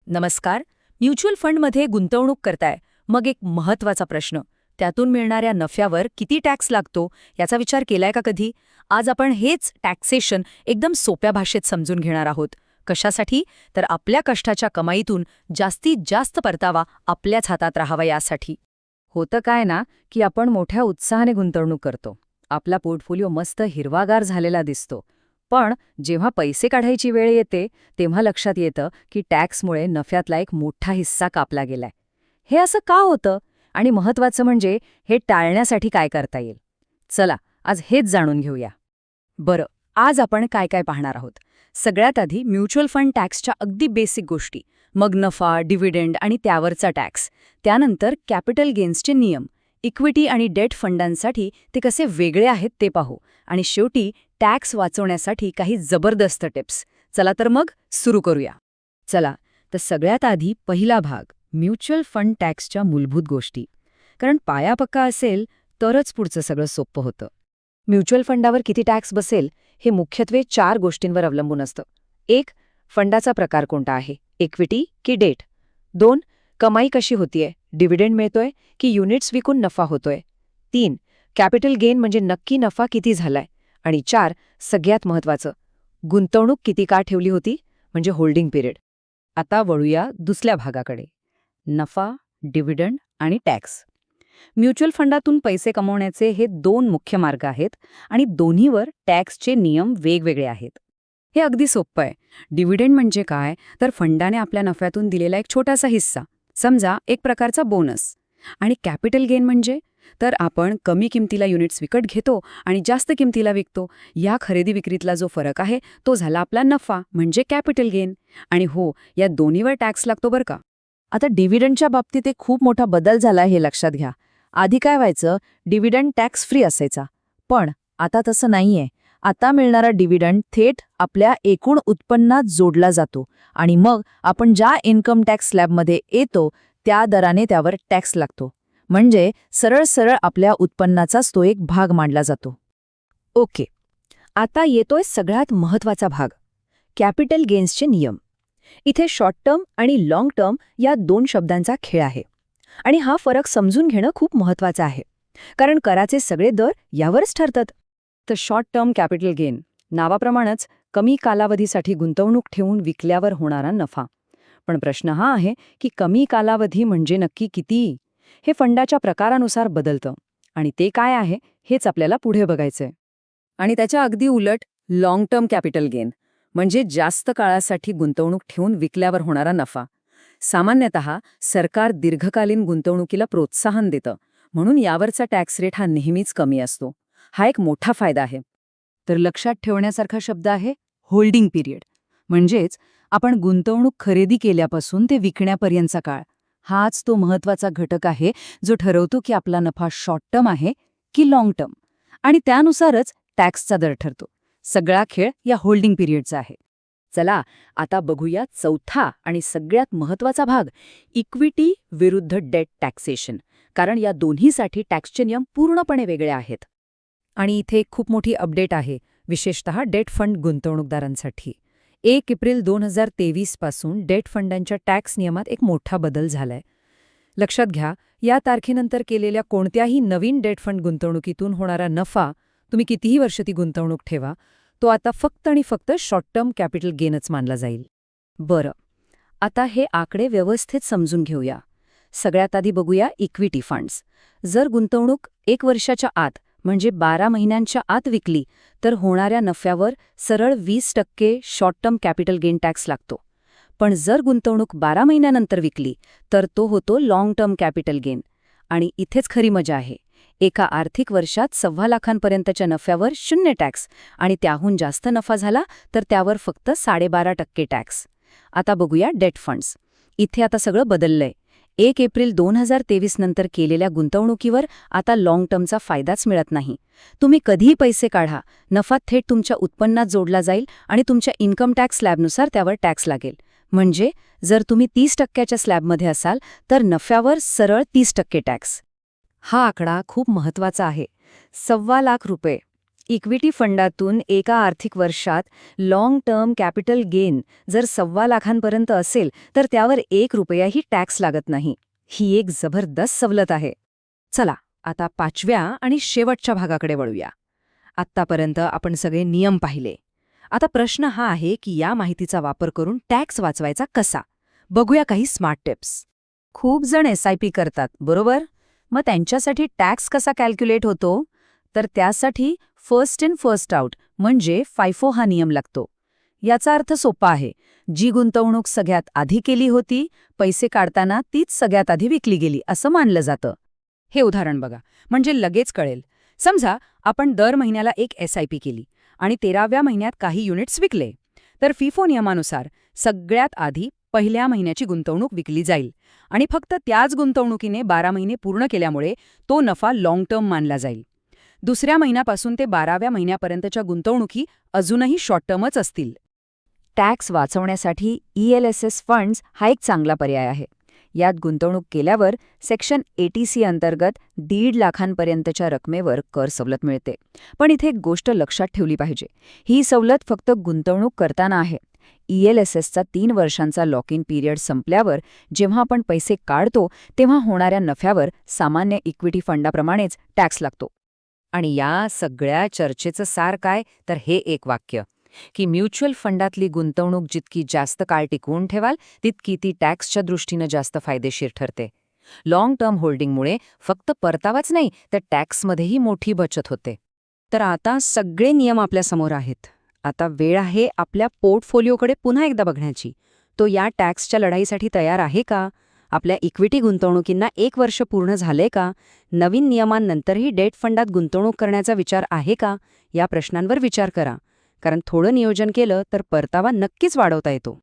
नमस्कार. म्युच्युअल फंडमध्ये गुंतवणूक करताय, मग एक महत्त्वाचा प्रश्न, त्यातून मिळणाऱ्या नफ्यावर किती टॅक्स लागतो याचा विचार केलाय का कधी? आज आपण हेच टॅक्सेशन एकदम सोप्या भाषेत समजून घेणार आहोत. कशासाठी? तर आपल्या कष्टाच्या कमाईतून जास्तीत जास्त परतावा आपल्याच हातात राहावा यासाठी. होतं काय ना की आपण मोठ्या उत्साहाने गुंतवणूक करतो. आपला पोर्टफोलिओ मस्त हिरवागार झालेला दिसतो. पण जेव्हा पैसे काढायची वेळ येते तेव्हा लक्षात येतं की टॅक्समुळे नफ्यातला एक मोठा हिस्सा कापला गेलाय. हे असं का होतं आणि महत्त्वाचं म्हणजे हे टाळण्यासाठी काय करता येईल? चला आज हेच जाणून घेऊया. बरं, आज आपण काय काय पाहणार आहोत. सगळ्यात आधी म्युच्युअल फंड टॅक्सच्या अगदी बेसिक गोष्टी, मग नफा, डिव्हिडंड आणि त्यावरचा टॅक्स, त्यानंतर कॅपिटल गेन्सचे नियम, इक्विटी आणि डेट फंडांसाठी ते कसे वेगळे आहेत ते पाहू, आणि शेवटी टॅक्स वाचवण्यासाठी काही जबरदस्त टिप्स. चला तर मग सुरू करूया. चला तर सगळ्यात आधी पहिला भाग, म्युच्युअल फंड टॅक्सच्या मूलभूत गोष्टी. कारण पाया पक्का असेल तरच पुढचं सगळं सोपं होतं. म्युच्युअल फंडावर किती टॅक्स बसेल हे मुख्यत्वे 4 गोष्टींवर अवलंबून असतं. 1. फंडाचा प्रकार कोणता आहे, इक्विटी की डेट. 2. कमाई कशी होतीये, डिव्हिडंड मिळतोय की युनिट्स विकून नफा होतोय. 3. कॅपिटल गेन म्हणजे नक्की नफा किती झालाय. आणि 4. सगळ्यात महत्त्वाचं, गुंतवणूक किती काळ ठेवली होती, म्हणजे होल्डिंग पिरियड. आता वळूया दुसऱ्या भागाकडे, नफा, डिव्हिडंड आणि टॅक्स. म्युच्युअल फंडातून पैसे कमवण्याचे हे 2 मुख्य मार्ग आहेत आणि दोन्हीवर टॅक्सचे नियम वेगवेगळे आहेत. हे अगदी सोपं आहे. डिव्हिडंड म्हणजे काय, तर फंडाने आपल्या नफ्यातून दिलेला एक छोटासा हिस्सा, समजा एक प्रकारचा बोनस. आणि कॅपिटल गेन म्हणजे तर आपण कमी किमतीला युनिट्स विकत घेतो आणि जास्त किमतीला विकतो. या खरेदी विक्रीतला जो फरक आहे तो झाला आपला नफा, म्हणजे कॅपिटल गेन. आणि हो, या दोन्हीवर टॅक्स लागतो बरं का. आता डिव्हिडंडच्या बाबतीत एक खूप मोठा बदल झाला हे लक्षात घ्या. आधी काय व्हायचं, डिव्हिडंड टॅक्स फ्री असायचा. पण आता तसं नाहीये. आता मिळणारा डिव्हिडंड थेट आपल्या एकूण उत्पन्नात जोडला जातो आणि मग आपण ज्या इन्कम टॅक्स स्लॅबमध्ये येतो त्या दराने त्यावर टॅक्स लागतो. म्हणजे सरळ सरळ आपल्या उत्पन्नाचाच तो एक भाग मानला जातो. ओके, आता येतोय सगळ्यात महत्त्वाचा भाग, कॅपिटल गेन्सचे नियम. इथे शॉर्ट टर्म आणि लाँग टर्म या 2 शब्दांचा खेळ आहे. आणि हा फरक समजून घेणं खूप महत्त्वाचं आहे, कारण कराचे सगळे दर यावरच ठरतात. तर शॉर्ट टर्म कॅपिटल गेन नावाप्रमाणेच कमी कालावधीसाठी गुंतवणूक ठेवून विकल्यावर होणारा नफा. पण प्रश्न हा आहे की कमी कालावधी म्हणजे नक्की किती? हे फंडाच्या प्रकारानुसार बदलतं आणि ते काय आहे हेच आपल्याला पुढे बघायचंय. आणि त्याच्या अगदी उलट लाँग टर्म कॅपिटल गेन म्हणजे जास्त काळासाठी गुंतवणूक ठेवून विकल्यावर होणारा नफा. सामान्यतः सरकार दीर्घकालीन गुंतवणुकीला प्रोत्साहन देतं, म्हणून यावरचा टॅक्स रेट हा नेहमीच कमी असतो. हा एक मोठा फायदा आहे. तर लक्षात ठेवण्यासारखा शब्द आहे होल्डिंग पिरियड. म्हणजेच आपण गुंतवणूक खरेदी केल्यापासून ते विकण्यापर्यंतचा काळ. हाच तो महत्त्वाचा घटक आहे जो ठरवतो की आपला नफा शॉर्ट टर्म आहे की लाँग टर्म. आणि त्यानुसारच टॅक्सचा दर ठरतो. सगळा खेळ या होल्डिंग पिरियडचा आहे. चला आता बघूया चौथा आणि सगळ्यात महत्त्वाचा भाग, इक्विटी विरुद्ध डेट टॅक्सेशन. कारण या दोन्हीसाठी टॅक्सचे नियम पूर्णपणे वेगळे आहेत. आणि इथे खूप मोठी अपडेट आहे, विशेषतः डेट फंड गुंतवणूकदारांसाठी. 1 एप्रिल 2023 पासून डेट फंडांच्या टॅक्स नियमात एक मोठा बदल झालाय. लक्षात घ्या, या तारखेनंतर केलेल्या कोणत्याही नवीन डेट फंड गुंतवणुकीतून होणारा नफा, तुम्ही कितीही वर्ष ती गुंतवणूक ठेवा, तो आता फक्त आणि फक्त शॉर्ट टर्म कॅपिटल गेनच मानला जाईल. बरं, आता हे आकडे व्यवस्थित समजून घेऊया. सगळ्यात आधी बघूया इक्विटी फंड्स. जर गुंतवणूक 1 वर्षाच्या आत म्हणजे 12 महिन्यांच्या आत विकली तर होणाऱ्या नफ्यावर सरळ 20% short term capital gain tax लागतो. पण जर गुंतवणूक 12 महिन्यानंतर विकली तर तो होतो लाँग टर्म कॅपिटल गेन. आणि इथेच खरी मजा आहे. एका आर्थिक वर्षात 1.25 लाखांपर्यंतच्या नफ्यावर 0 टॅक्स आणि त्याहून जास्त नफा झाला तर त्यावर फक्त 12.5% टॅक्स. आता बघूया डेट फंड्स. इथे आता सगळं बदललंय. 1 एप्रिल 2023 नंतर केलेल्या गुंतवणुकीवर आता लाँग टर्मचा फायदाच मिळत नाही. तुम्ही कधीही पैसे काढा, नफा थेट तुमच्या उत्पन्नात जोडला जाईल आणि तुमच्या इन्कम टॅक्स स्लॅबनुसार त्यावर टॅक्स लागेल. म्हणजे जर तुम्ही 30%च्या स्लॅबमध्ये असाल तर नफ्यावर सरळ 30% टॅक्स. हा आकडा खूप महत्त्वाचा आहे. 1.25 लाख रुपये इक्विटी फंडातून एका आर्थिक वर्षात लाँग टर्म कॅपिटल गेन जर 1.25 लाखांपर्यंत असेल तर त्यावर 1 रुपयाही टॅक्स लागत नाही. ही एक जबरदस्त सवलत आहे. चला आता 5व्या आणि शेवटच्या भागाकडे वळूया. आत्तापर्यंत आपण सगळे नियम पाहिले. आता प्रश्न हा आहे की या माहितीचा वापर करून टॅक्स वाचवायचा कसा? बघूया काही स्मार्ट टिप्स. खूप जण SIP करतात, बरोबर? मग त्यांच्यासाठी टॅक्स कसा कॅल्क्युलेट होतो? तर त्यासाठी फर्स्ट इन फर्स्ट आउट म्हणजे FIFO हा नियम लागतो. याचा अर्थ सोपा आहे. जी गुंतवणूक सगळ्यात आधी केली होती, पैसे काढताना तीच सगळ्यात आधी विकली गेली असं मानलं जातं. हे उदाहरण बघा, म्हणजे लगेच कळेल. समजा आपण दर महिन्याला एक SIP केली आणि 13व्या महिन्यात काही युनिट्स विकले. तर FIFO नियमानुसार सगळ्यात आधी पहिल्या महिन्याची गुंतवणूक विकली जाईल आणि फक्त त्याच गुंतवणुकीने 12 महिने पूर्ण केल्यामुळे तो नफा लाँग टर्म मानला जाईल. दुसऱ्या महिन्यापासून ते 12व्या महिन्यापर्यंतच्या गुंतवणुकी अजूनही शॉर्ट टर्मच असतील. टॅक्स वाचवण्यासाठी ELSS फंड्स हा एक चांगला पर्याय आहे. यात गुंतवणूक केल्यावर सेक्शन 80C अंतर्गत 1.5 लाखांपर्यंतच्या रकमेवर कर सवलत मिळते. पण इथे एक गोष्ट लक्षात ठेवली पाहिजे. ही सवलत फक्त गुंतवणूक करताना आहे. ELSSचा 3 वर्षांचा लॉक इन पिरियड संपल्यावर जेव्हा आपण पैसे काढतो तेव्हा होणाऱ्या नफ्यावर सामान्य इक्विटी फंडाप्रमाणेच टॅक्स लागतो. आणि या सगळ्या चर्चेचं सार काय? तर हे एक वाक्य की म्युच्युअल फंडातली गुंतवणूक जितकी जास्त काळ टिकवून ठेवाल तितकी ती टॅक्सच्या दृष्टीनं जास्त फायदेशीर ठरते. लाँग टर्म होल्डिंगमुळे फक्त परतावाच नाही तर टॅक्समध्येही मोठी बचत होते. तर आता सगळे नियम आपल्यासमोर आहेत. आता वेळ आहे आपल्या पोर्टफोलिओकडे पुन्हा एकदा बघण्याची. तो या टॅक्सच्या लढाईसाठी तयार आहे का? आपल्या इक्विटी गुंतवणुकींना 1 वर्ष पूर्ण झाले का? नवीन नियमांनंतरही डेट फंडात गुंतवणूक करण्याचा विचार आहे का? या प्रश्नांवर विचार करा. कारण थोडं नियोजन केलं तर परतावा नक्कीच वाढवता येतो.